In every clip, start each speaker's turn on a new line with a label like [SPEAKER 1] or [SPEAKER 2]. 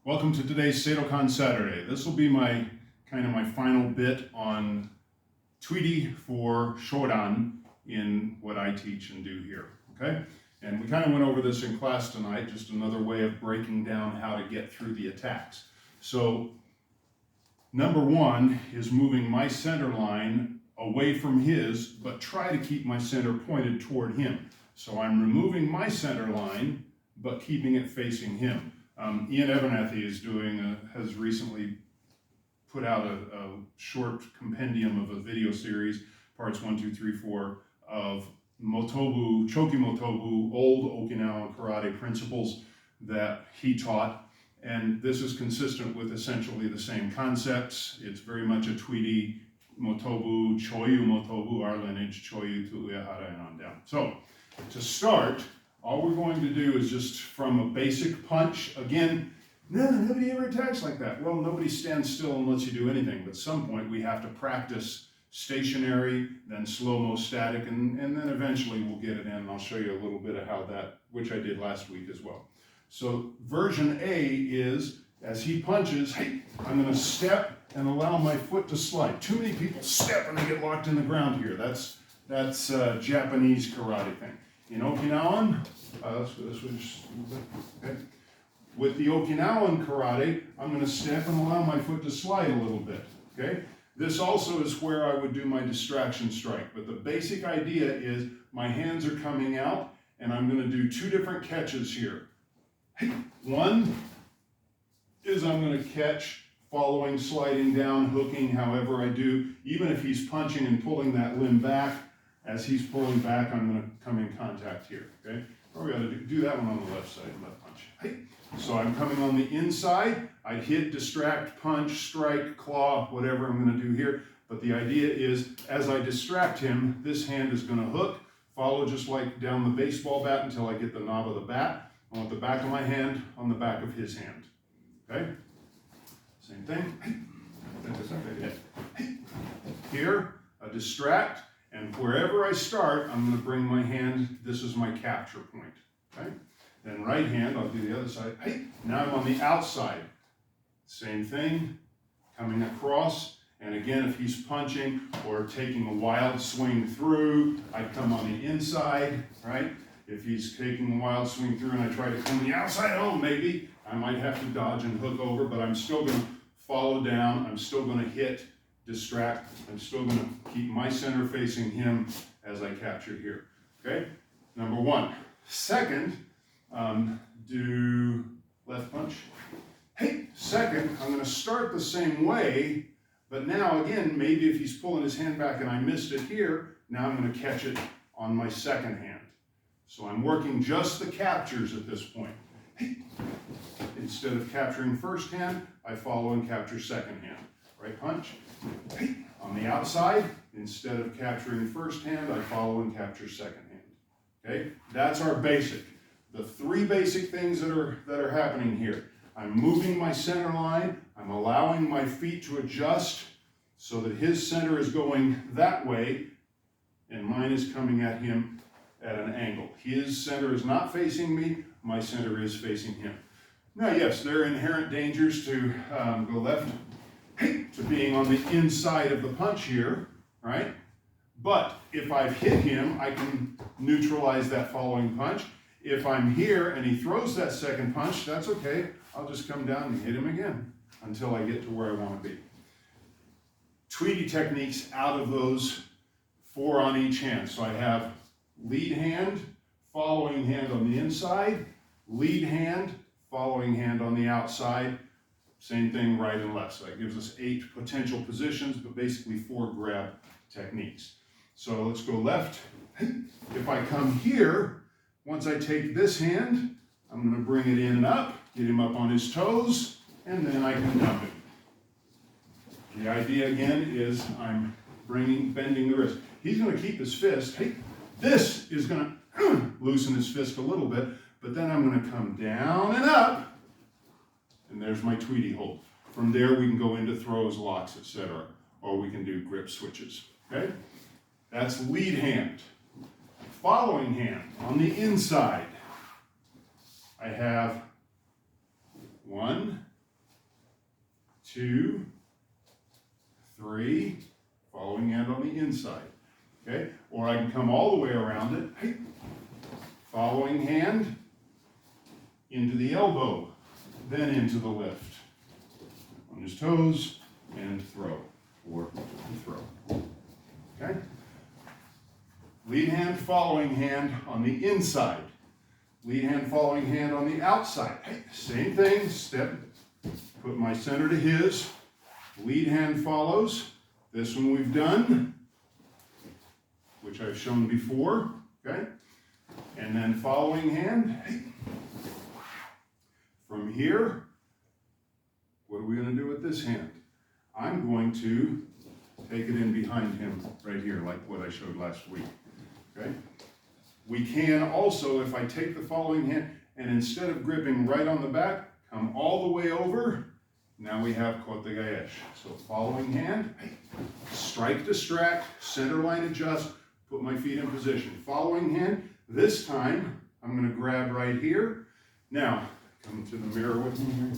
[SPEAKER 1] Welcome to today's Seidokan Saturday. This will be my final bit on Tweety for Shodan in what I teach and do here, okay? And we kind of went over this in class tonight, just another way of breaking down how to get through the attacks. So, number one is moving my center line away from his, but try to keep my center pointed toward him. So I'm removing my center line, but keeping it facing him. Ian Abernathy has recently put out a short compendium of a video series, parts 1, 2, 3, 4, of Motobu, Choki Motobu, old Okinawan karate principles that he taught. And this is consistent with essentially the same concepts. It's very much a Tweety, Motobu, Choyu Motobu, our lineage, Choyu, tui-te, and on down. So, to start, all we're going to do is just from a basic punch. Again, nobody ever attacks like that. Well, nobody stands still and lets you do anything. But at some point, we have to practice stationary, then slow-mo static, and then eventually we'll get it in. And I'll show you a little bit of how that, which I did last week as well. So version A is, as he punches, hey, I'm going to step and allow my foot to slide. Too many people step and they get locked in the ground here. That's Japanese karate thing. In Okinawan, okay. With the Okinawan karate, I'm going to step and allow my foot to slide a little bit, okay? This also is where I would do my distraction strike, but the basic idea is my hands are coming out and I'm going to do two different catches here. One is I'm going to catch, following, sliding down, hooking, however I do, even if he's punching and pulling that limb back. As he's pulling back, I'm going to come in contact here, okay? Probably ought to do that one on the left side, left punch. Hey. So I'm coming on the inside. I hit, distract, punch, strike, claw, whatever I'm going to do here. But the idea is, as I distract him, this hand is going to hook, follow just like down the baseball bat until I get the knob of the bat. I want the back of my hand on the back of his hand, okay? Same thing. Here, a distract. And wherever I start, I'm going to bring my hand, this is my capture point, okay? Then right hand, I'll do the other side. Hey, now I'm on the outside. Same thing, coming across. And again, if he's punching or taking a wild swing through, I come on the inside, right? If he's taking a wild swing through and I try to come the outside, oh, maybe I might have to dodge and hook over, but I'm still going to follow down. I'm still going to hit, distract. I'm still going to keep my center facing him as I capture here, okay? Number one. Second, do left punch. Hey, second, I'm going to start the same way, but now again, maybe if he's pulling his hand back and I missed it here, now I'm going to catch it on my second hand. So I'm working just the captures at this point. Hey. Instead of capturing first hand, I follow and capture second hand. Right punch. Hey. On the outside, instead of capturing first hand, I follow and capture second hand. Okay? That's our basic. The three basic things that are happening here. I'm moving my center line. I'm allowing my feet to adjust so that his center is going that way and mine is coming at him at an angle. His center is not facing me. My center is facing him. Now, yes, there are inherent dangers to go left, to being on the inside of the punch here, right? But if I've hit him, I can neutralize that following punch. If I'm here and he throws that second punch, that's okay. I'll just come down and hit him again until I get to where I want to be. Tweety techniques out of those 4 on each hand. So I have lead hand, following hand on the inside, lead hand, following hand on the outside. Same thing right and left. So that gives us 8 potential positions, but basically 4 grab techniques. So let's go left. If I come here, once I take this hand, I'm going to bring it in and up, get him up on his toes, and then I can dump it. The idea again is I'm bending the wrist. He's going to keep his fist. Hey, this is going to loosen his fist a little bit, but then I'm going to come down and up, and there's my Tweety hold. From there, we can go into throws, locks, etc., or we can do grip switches. Okay? That's lead hand. Following hand on the inside. I have 1, 2, 3, following hand on the inside. Okay? Or I can come all the way around it, following hand into the elbow, then into the lift. On his toes and throw, or throw. Okay? Lead hand, following hand on the inside. Lead hand, following hand on the outside. Hey, same thing, step, put my center to his. Lead hand follows. This one we've done, which I've shown before, okay? And then following hand. Hey. From here, what are we going to do with this hand? I'm going to take it in behind him right here, like what I showed last week, okay? We can also, if I take the following hand, and instead of gripping right on the back, come all the way over, now we have tui-te. So following hand, strike, distract, center line adjust, put my feet in position. Following hand, this time, I'm going to grab right here. Now, come to the mirror with me here.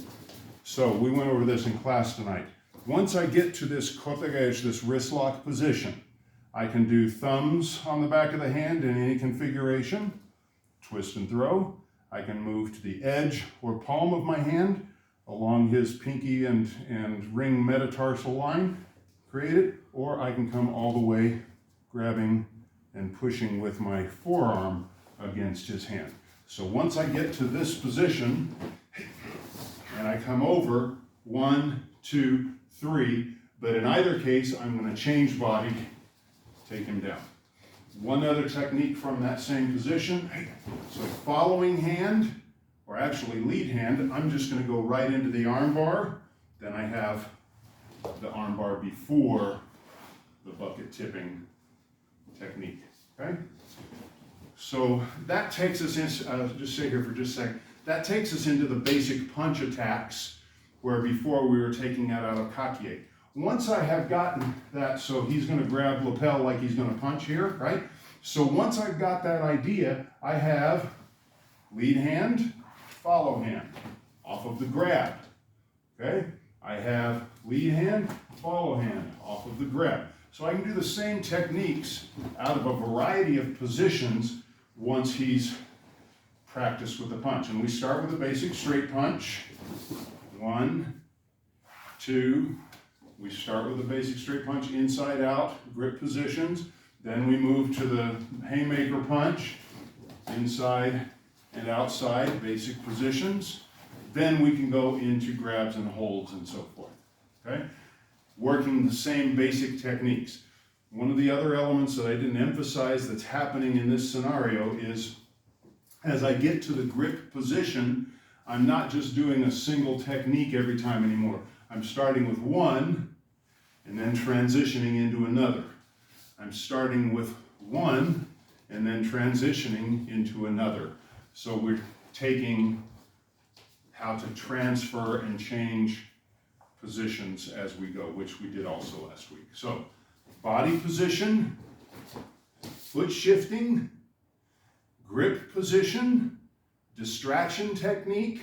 [SPEAKER 1] So we went over this in class tonight. Once I get to this tui-te, this wrist lock position, I can do thumbs on the back of the hand in any configuration, twist and throw. I can move to the edge or palm of my hand along his pinky and ring metatarsal line created, or I can come all the way grabbing and pushing with my forearm against his hand. So once I get to this position and I come over, 1, 2, 3, but in either case, I'm going to change body, take him down. One other technique from that same position. So following hand, or actually lead hand, I'm just going to go right into the arm bar. Then I have the arm bar before the bucket tipping technique, okay? So that takes us in, just stay here for just a second. That takes us into the basic punch attacks where before we were taking that out of kake. Once I have gotten that, so he's going to grab lapel like he's going to punch here, right? So once I've got that idea, I have lead hand, follow hand, off of the grab, okay? I have lead hand, follow hand, off of the grab. So I can do the same techniques out of a variety of positions once he's practiced with the punch. And we start with a basic straight punch. 1, 2, we start with a basic straight punch, inside out, grip positions. Then we move to the haymaker punch, inside and outside, basic positions. Then we can go into grabs and holds and so forth, okay? Working the same basic techniques. One of the other elements that I didn't emphasize that's happening in this scenario is as I get to the grip position, I'm not just doing a single technique every time anymore. I'm starting with one and then transitioning into another. I'm starting with one and then transitioning into another. So we're taking how to transfer and change positions as we go, which we did also last week. So body position, foot shifting, grip position, distraction technique,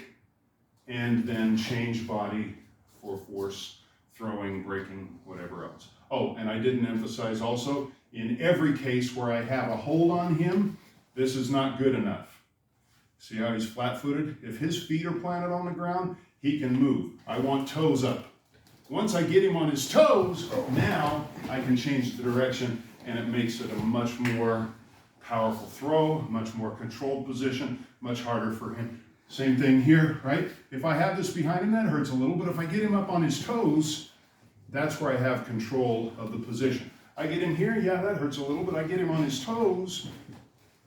[SPEAKER 1] and then change body for force, throwing, breaking, whatever else. Oh, and I didn't emphasize also, in every case where I have a hold on him, this is not good enough. See how he's flat-footed? If his feet are planted on the ground, he can move. I want toes up. Once I get him on his toes, now I can change the direction, and it makes it a much more powerful throw, much more controlled position, much harder for him. Same thing here, right? If I have this behind him, that hurts a little, but if I get him up on his toes, that's where I have control of the position. I get him here, yeah, that hurts a little, but I get him on his toes,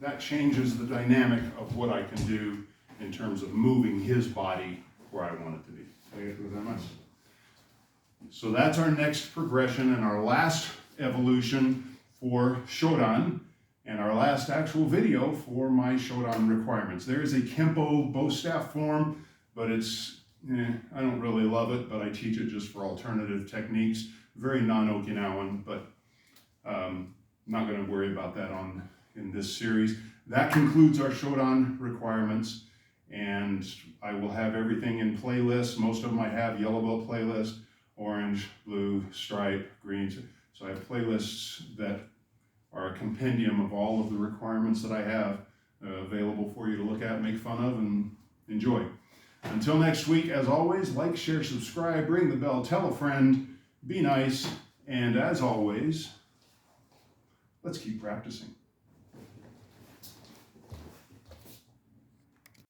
[SPEAKER 1] that changes the dynamic of what I can do in terms of moving his body where I want it to be. So that's our next progression and our last evolution for Shodan, and our last actual video for my Shodan requirements. There is a Kempo bow staff form, but it's, I don't really love it, but I teach it just for alternative techniques. Very non-Okinawan, but not going to worry about that in this series. That concludes our Shodan requirements, and I will have everything in playlists. Most of them I have yellow belt playlist. orange, blue, stripe, green. So I have playlists that are a compendium of all of the requirements that I have available for you to look at, make fun of, and enjoy. Until next week, as always, like, share, subscribe, ring the bell, tell a friend, be nice, and as always, let's keep practicing.